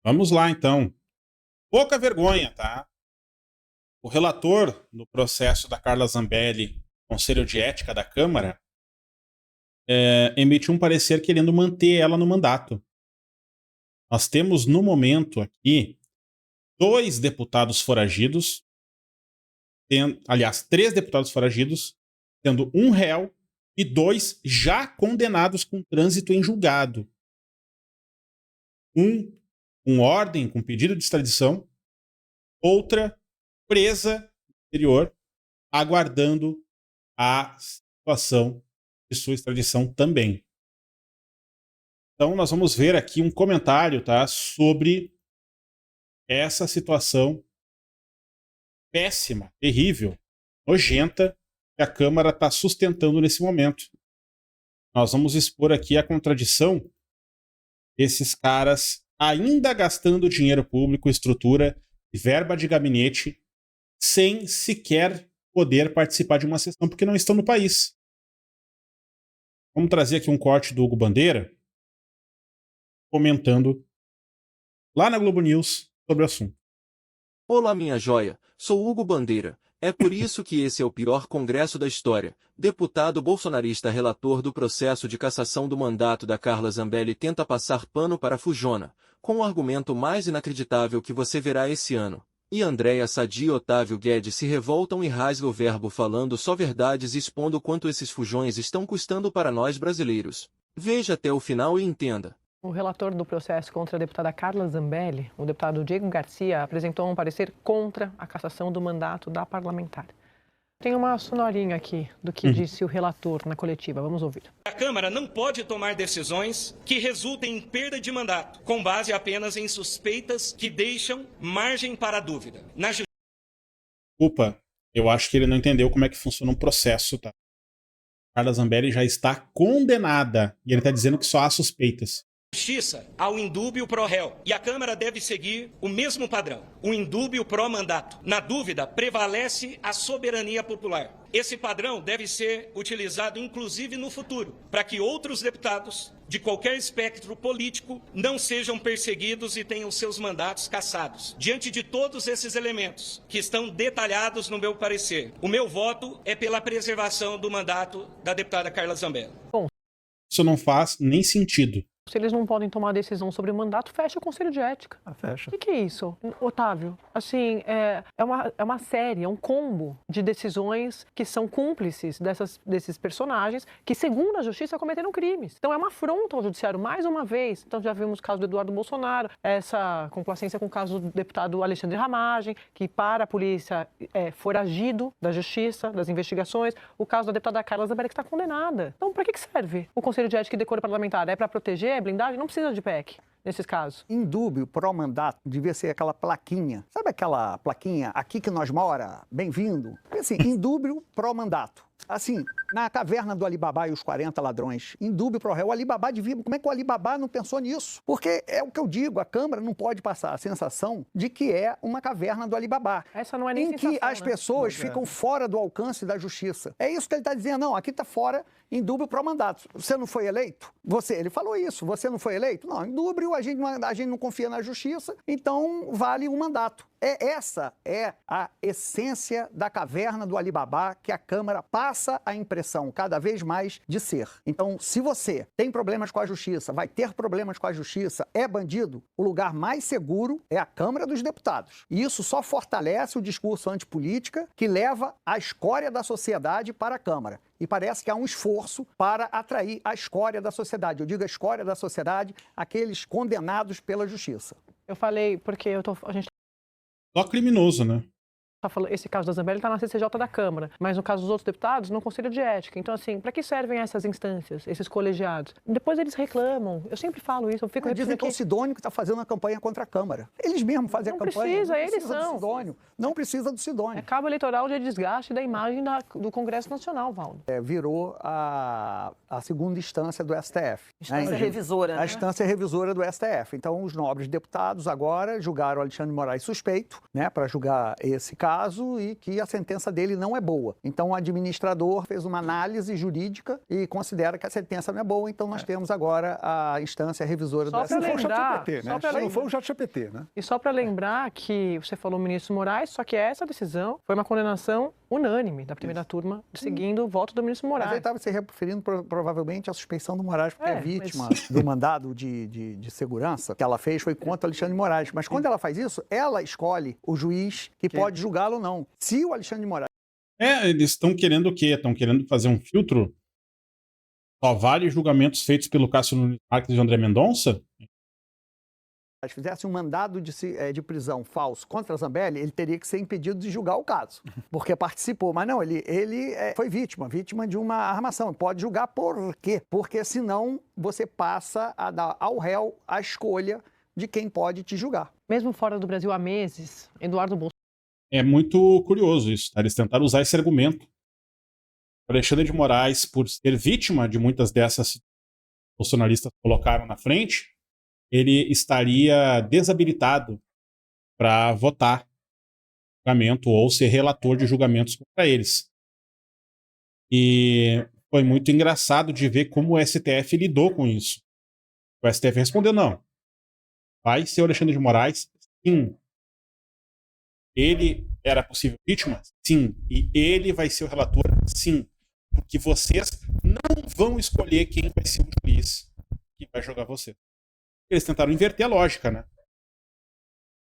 Vamos lá, então. Pouca vergonha, tá? O relator no processo da Carla Zambelli, Conselho de Ética da Câmara, emitiu um parecer querendo manter ela no mandato. Nós temos, no momento aqui, 2 deputados foragidos, aliás, 3 deputados foragidos, tendo um réu e 2 já condenados com trânsito em julgado. Um com ordem, com pedido de extradição, outra presa no exterior, aguardando a situação de sua extradição também. Então nós vamos ver aqui um comentário, tá, sobre essa situação péssima, terrível, nojenta que a Câmara está sustentando nesse momento. Nós vamos expor aqui a contradição desses caras ainda gastando dinheiro público, estrutura e verba de gabinete sem sequer poder participar de uma sessão porque não estão no país. Vamos trazer aqui um corte do Hugo Bandeira comentando lá na Globo News sobre o assunto. Olá, minha joia, sou Hugo Bandeira. É por isso que esse é o pior congresso da história. Deputado bolsonarista relator do processo de cassação do mandato da Carla Zambelli tenta passar pano para Fujona, com o argumento mais inacreditável que você verá esse ano. E Andréa Sadi e Otávio Guedes se revoltam e rasga o verbo falando só verdades e expondo quanto esses fujões estão custando para nós brasileiros. Veja até o final e entenda. O relator do processo contra a deputada Carla Zambelli, o deputado Diego Garcia, apresentou um parecer contra a cassação do mandato da parlamentar. Tem uma sonorinha aqui do que disse o relator na coletiva. Vamos ouvir. A Câmara não pode tomar decisões que resultem em perda de mandato, com base apenas em suspeitas que deixam margem para a dúvida. Desculpa, eu acho que ele não entendeu como é que funciona um processo, tá? Carla Zambelli já está condenada e ele está dizendo que só há suspeitas. Justiça ao indúbio pró-réu. E a Câmara deve seguir o mesmo padrão, o indúbio pró-mandato. Na dúvida, prevalece a soberania popular. Esse padrão deve ser utilizado inclusive no futuro, para que outros deputados de qualquer espectro político não sejam perseguidos e tenham seus mandatos cassados. Diante de todos esses elementos que estão detalhados no meu parecer, o meu voto é pela preservação do mandato da deputada Carla Zambelli. Bom, isso não faz nem sentido. Se eles não podem tomar decisão sobre o mandato, fecha o Conselho de Ética. Fecha. O que é isso, Otávio? Assim, é uma série, é um combo de decisões que são cúmplices desses personagens que, segundo a Justiça, cometeram crimes. Então é uma afronta ao Judiciário, mais uma vez. Então já vimos o caso do Eduardo Bolsonaro, essa complacência com o caso do deputado Alexandre Ramagem, que para a polícia é foragido da Justiça, das investigações. O caso da deputada Carla Zambelli, que está condenada. Então para que serve o Conselho de Ética e Decoro Parlamentar? É para proteger? Blindagem? Não precisa de PEC nesses casos. Indúbio pró-mandato devia ser aquela plaquinha. Sabe aquela plaquinha, aqui que nós mora, bem-vindo? Assim, indúbio pró-mandato. Assim, na caverna do Alibaba e os 40 ladrões, indúbio pró-réu, o Alibaba devia... Como é que o Alibaba não pensou nisso? Porque é o que eu digo, a Câmara não pode passar a sensação de que é uma caverna do Alibaba. Essa não é nem em sensação, que as né? pessoas ficam fora do alcance da Justiça. É isso que ele está dizendo. Não, aqui está fora indúbio pró-mandato. Você não foi eleito? Ele falou isso. Você não foi eleito? Não, indúbio, a gente não confia na Justiça, então vale o mandato. Essa é a essência da caverna do Alibaba que a Câmara passa a impressão cada vez mais de ser. Então, se você tem problemas com a Justiça, vai ter problemas com a Justiça, é bandido, o lugar mais seguro é a Câmara dos Deputados. E isso só fortalece o discurso antipolítica que leva a escória da sociedade para a Câmara. E parece que há um esforço para atrair a escória da sociedade. Eu digo a escória da sociedade, aqueles condenados pela Justiça. Eu falei porque a gente Só criminoso, né? esse caso da Zambelli está na CCJ da Câmara, mas no caso dos outros deputados, no Conselho de Ética. Então, assim, para que servem essas instâncias, esses colegiados? Depois eles reclamam. Eu sempre falo isso, eu fico repetindo dizem que é o Sidônio que está fazendo a campanha contra a Câmara. Eles mesmos fazem a campanha. Não precisa, eles são. Do Sidônio. Não precisa do Sidônio. É cabo eleitoral de desgaste da imagem do Congresso Nacional, Valdo. Virou a segunda instância do STF. Instância revisora, né? A instância revisora do STF. Então, os nobres deputados agora julgaram Alexandre de Moraes suspeito, né, para julgar esse caso. caso e que a sentença dele não é boa. Então o administrador fez uma análise jurídica e considera que a sentença não é boa, então nós temos agora a instância revisora Só da para sentença. lembrar, Não foi o ChatGPT, né? E só para lembrar que você falou ministro Moraes, só que essa decisão foi uma condenação unânime da primeira turma, seguindo o voto do ministro Mas ele Moraes. estava se referindo provavelmente à suspeição do Moraes, porque É, a vítima do mandado de segurança que ela fez foi contra o Alexandre de Moraes. Mas quando ela faz isso, ela escolhe o juiz que pode julgá-lo ou não. Se o Alexandre de Moraes Eles estão querendo o quê? Estão querendo fazer um filtro? Só vale julgamentos feitos pelo Cássio Nunes Marques e André Mendonça? fizesse um mandado de prisão falso contra a Zambelli, ele teria que ser impedido de julgar o caso, porque participou. Mas não, ele foi vítima de uma armação. Pode julgar por quê? Porque senão você passa a dar ao réu a escolha de quem pode te julgar. Mesmo fora do Brasil há meses, Eduardo Bolsonaro. É muito curioso isso, tá? Eles tentaram usar esse argumento. O Alexandre de Moraes, por ser vítima de muitas dessas bolsonaristas que colocaram na frente, ele estaria desabilitado para votar julgamento ou ser relator de julgamentos contra eles. E foi muito engraçado de ver como o STF lidou com isso. O STF respondeu não. Vai ser o Alexandre de Moraes? Sim. Ele era possível vítima? Sim. E ele vai ser o relator? Sim. Porque vocês não vão escolher quem vai ser o juiz que vai jogar você. Eles tentaram inverter a lógica, né?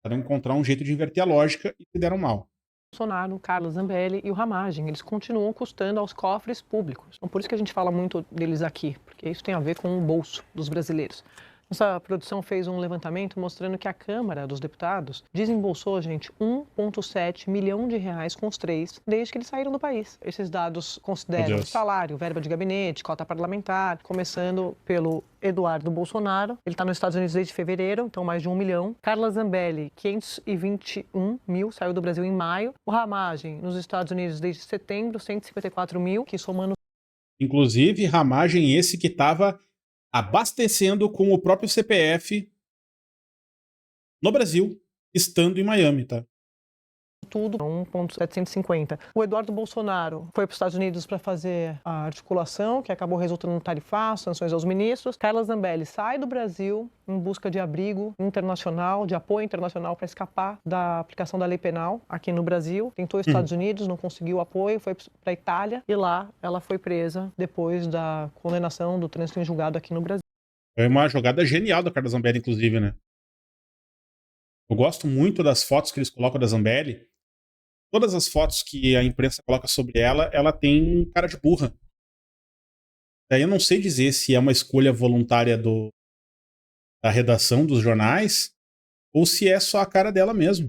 Tentaram encontrar um jeito de inverter a lógica e se deram mal. Bolsonaro, Carlos Zambelli e o Ramagem, eles continuam custando aos cofres públicos. Então, por isso que a gente fala muito deles aqui, porque isso tem a ver com o bolso dos brasileiros. Nossa produção fez um levantamento mostrando que a Câmara dos Deputados desembolsou, gente, 1,7 milhão de reais com os três desde que eles saíram do país. Esses dados consideram salário, verba de gabinete, cota parlamentar, começando pelo Eduardo Bolsonaro. Ele está nos Estados Unidos desde fevereiro, então mais de 1 milhão. Carla Zambelli, 521 mil, saiu do Brasil em maio. O Ramagem, nos Estados Unidos desde setembro, 154 mil, que somando... Inclusive, Ramagem esse que estava abastecendo com o próprio CPF no Brasil, estando em Miami, tá? Tudo, 1,750. O Eduardo Bolsonaro foi para os Estados Unidos para fazer a articulação, que acabou resultando no tarifaço, sanções aos ministros. Carla Zambelli sai do Brasil em busca de abrigo internacional, de apoio internacional para escapar da aplicação da lei penal aqui no Brasil. Tentou os Estados Unidos, não conseguiu apoio, foi para a Itália e lá ela foi presa depois da condenação do trânsito em julgado aqui no Brasil. Foi uma jogada genial da Carla Zambelli, inclusive, né? Eu gosto muito das fotos que eles colocam da Zambelli. Todas as fotos que a imprensa coloca sobre ela, ela tem cara de burra. Daí eu não sei dizer se é uma escolha voluntária da redação dos jornais ou se é só a cara dela mesmo.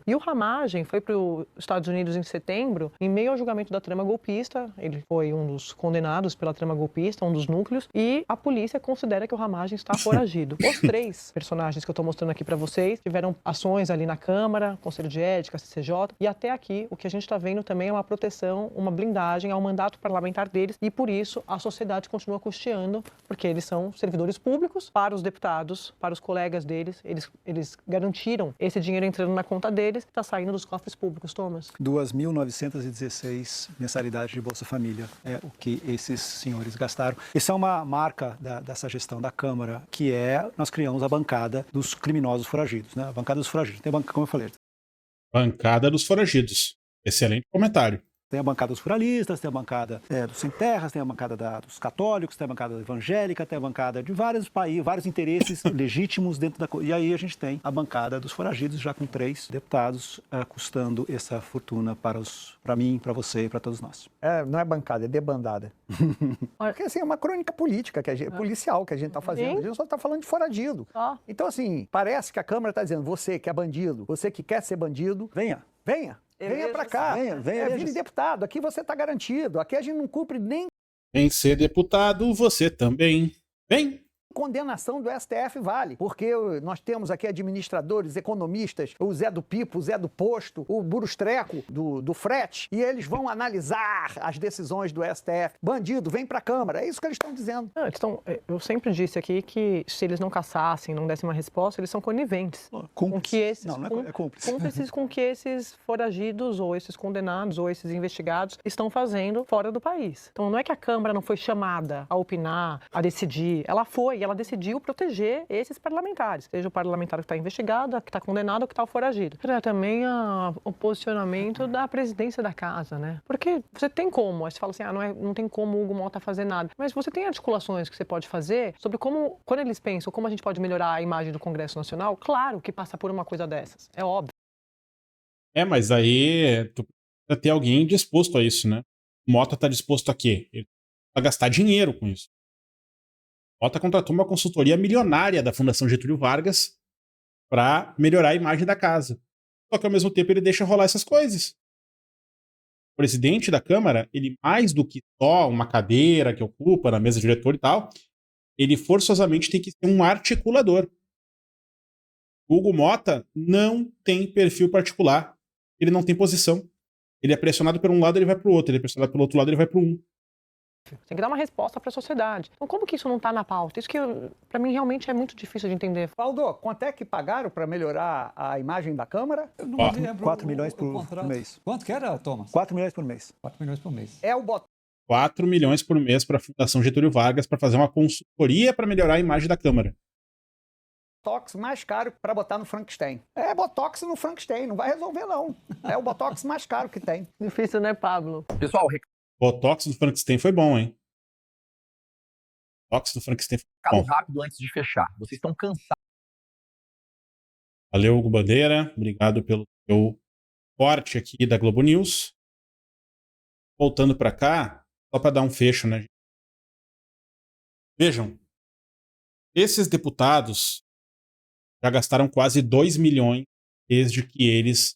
E o Ramagem foi para os Estados Unidos em setembro, em meio ao julgamento da trama golpista. Ele foi um dos condenados pela trama golpista, um dos núcleos, e a polícia considera que o Ramagem está foragido. Os três personagens que eu estou mostrando aqui para vocês tiveram ações ali na Câmara, Conselho de Ética, CCJ, e até aqui o que a gente está vendo também é uma proteção, uma blindagem ao mandato parlamentar deles, e por isso a sociedade continua custeando, porque eles são servidores públicos para os deputados, para os colegas deles, eles garantiram esse dinheiro entrando na conta deles, que está saindo dos cofres públicos, Thomas. 2.916 mensalidades de Bolsa Família é o que esses senhores gastaram. Essa é uma marca dessa gestão da Câmara, que nós criamos a bancada dos criminosos foragidos, né? A bancada dos foragidos. Tem a bancada, como eu falei. Bancada dos foragidos. Excelente comentário. Tem a bancada dos pluralistas, tem a bancada dos sem terras, tem a bancada dos católicos, tem a bancada evangélica, tem a bancada de vários países, vários interesses legítimos dentro da coisa. E aí a gente tem a bancada dos foragidos, já com 3 deputados, custando essa fortuna para mim, para você e para todos nós. Não é bancada, é debandada. Porque assim, é uma crônica política, policial que a gente está fazendo. A gente só está falando de foragido. Então assim, parece que a Câmara está dizendo, você que é bandido, você que quer ser bandido, venha. Venha pra cá, vire deputado, aqui você tá garantido, aqui a gente não cumpre nem... Em ser deputado, você também. Vem Condenação do STF vale, porque nós temos aqui administradores, economistas, o Zé do Pipo, o Zé do Posto, o Burustreco do frete, e eles vão analisar as decisões do STF. Bandido, vem pra Câmara. É isso que eles estão dizendo. Eu sempre disse aqui que se eles não caçassem, não dessem uma resposta, eles são coniventes. Com que esses, é cúmplice. Cúmplices com que esses foragidos, ou esses condenados, ou esses investigados estão fazendo fora do país. Então não é que a Câmara não foi chamada a opinar, a decidir. Ela foi, e ela decidiu proteger esses parlamentares, seja o parlamentar que está investigado, que está condenado ou que está foragido. Era também o posicionamento da presidência da casa, né? Porque você tem como, aí você fala assim, não tem como o Hugo Mota fazer nada, mas você tem articulações que você pode fazer sobre como, quando eles pensam como a gente pode melhorar a imagem do Congresso Nacional, claro que passa por uma coisa dessas, é óbvio. Mas aí tu precisa ter alguém disposto a isso, né? O Mota tá disposto a quê? Ele vai gastar dinheiro com isso. Mota contratou uma consultoria milionária da Fundação Getúlio Vargas para melhorar a imagem da casa. Só que ao mesmo tempo ele deixa rolar essas coisas. O presidente da Câmara, ele mais do que só uma cadeira que ocupa na mesa diretora e tal, ele forçosamente tem que ser um articulador. O Hugo Mota não tem perfil particular. Ele não tem posição. Ele é pressionado por um lado, ele vai para o outro. Ele é pressionado pelo outro lado, ele vai para um. Tem que dar uma resposta para a sociedade. Então, como que isso não está na pauta? Isso que, para mim, realmente é muito difícil de entender. Valdo, quanto é que pagaram para melhorar a imagem da Câmara? Eu não lembro 4 milhões por mês. Quanto que era, Thomas? 4 milhões por mês. 4 milhões por mês. É o Botox 4 milhões por mês para a Fundação Getúlio Vargas para fazer uma consultoria para melhorar a imagem da Câmara. mais caro para botar no Frankenstein. É Botox no Frankenstein, não vai resolver não. É o Botox mais caro que tem. Difícil, né, Pablo? Pessoal, Botox do Frankenstein foi bom, hein? Botox do Frankenstein foi recado bom. rápido antes de fechar. Vocês estão cansados. Valeu, Hugo Bandeira. Obrigado pelo seu corte aqui da Globo News. Voltando para cá, só para dar um fecho, né? Vejam, esses deputados já gastaram quase 2 milhões desde que eles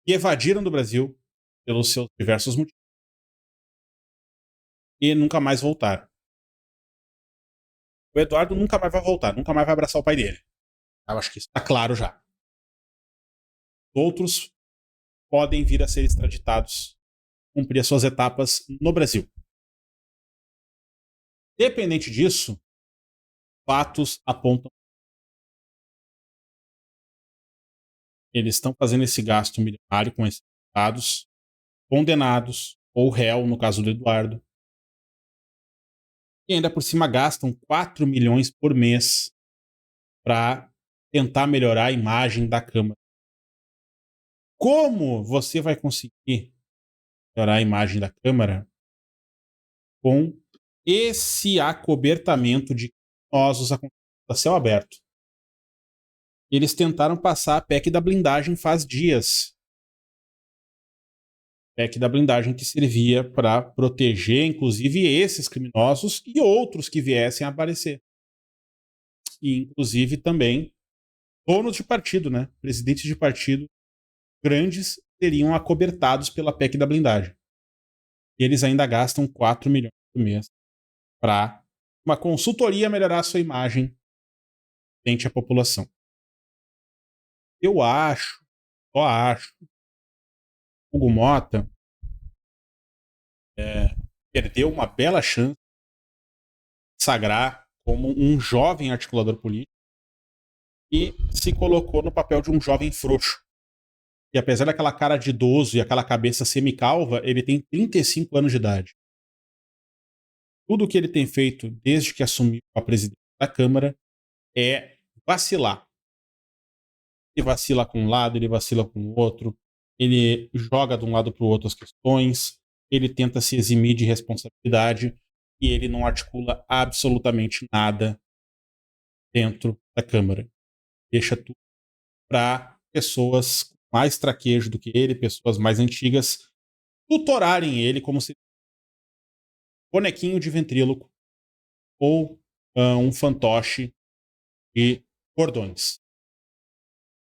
evadiram do Brasil pelos seus diversos motivos e nunca mais voltaram. O Eduardo nunca mais vai voltar, nunca mais vai abraçar o pai dele. Eu acho que isso está claro já. Outros podem vir a ser extraditados, cumprir as suas etapas no Brasil. Dependente disso, fatos apontam. Eles estão fazendo esse gasto milionário com esses deputados, condenados ou réu, no caso do Eduardo. E ainda por cima gastam 4 milhões por mês para tentar melhorar a imagem da Câmara. Como você vai conseguir melhorar a imagem da Câmara com esse acobertamento de criminosos a céu aberto? Eles tentaram passar a PEC da blindagem faz dias. PEC da blindagem que servia para proteger, inclusive, esses criminosos e outros que viessem a aparecer. E, inclusive, também donos de partido, né? Presidentes de partido grandes seriam acobertados pela PEC da blindagem. E eles ainda gastam 4 milhões por mês para uma consultoria melhorar a sua imagem frente à população. Eu acho, Hugo Mota perdeu uma bela chance de sagrar como um jovem articulador político e se colocou no papel de um jovem frouxo. E apesar daquela cara de idoso e aquela cabeça semicalva, ele tem 35 anos de idade. Tudo que ele tem feito desde que assumiu a presidência da Câmara é vacilar. Ele vacila com um lado, ele vacila com o outro, ele joga de um lado para o outro as questões, ele tenta se eximir de responsabilidade e ele não articula absolutamente nada dentro da Câmara. Deixa tudo para pessoas com mais traquejo do que ele, pessoas mais antigas, tutorarem ele como se bonequinho de ventríloco ou um fantoche de cordões.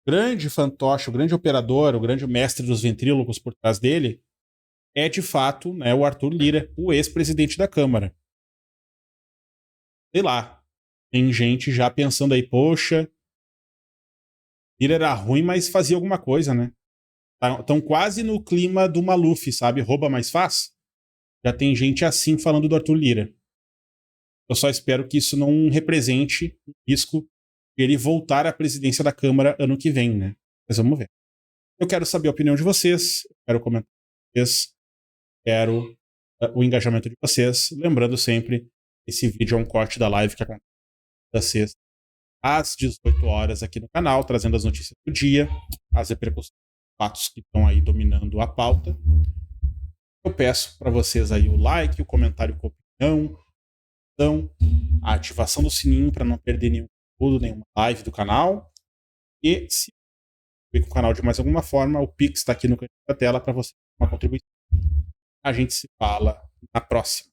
O grande fantoche, o grande operador, o grande mestre dos ventrílocos por trás dele é, de fato, né, o Arthur Lira, o ex-presidente da Câmara. Sei lá. Tem gente já pensando aí, poxa, Lira era ruim, mas fazia alguma coisa, né? Estão quase no clima do Maluf, sabe? Rouba, mas faz. Já tem gente assim falando do Arthur Lira. Eu só espero que isso não represente o risco de ele voltar à presidência da Câmara ano que vem, né? Mas vamos ver. Eu quero saber a opinião de vocês, quero comentar com vocês, quero o engajamento de vocês. Lembrando sempre, esse vídeo é um corte da live que acontece da sexta às 18 horas aqui no canal, trazendo as notícias do dia, as repercussões, fatos que estão aí dominando a pauta. Eu peço para vocês aí o like, o comentário com opinião, a ativação do sininho para não perder nenhum conteúdo, nenhuma live do canal. E se com o canal de mais alguma forma, o Pix está aqui no canto da tela para você dar uma contribuição. A gente se fala na próxima.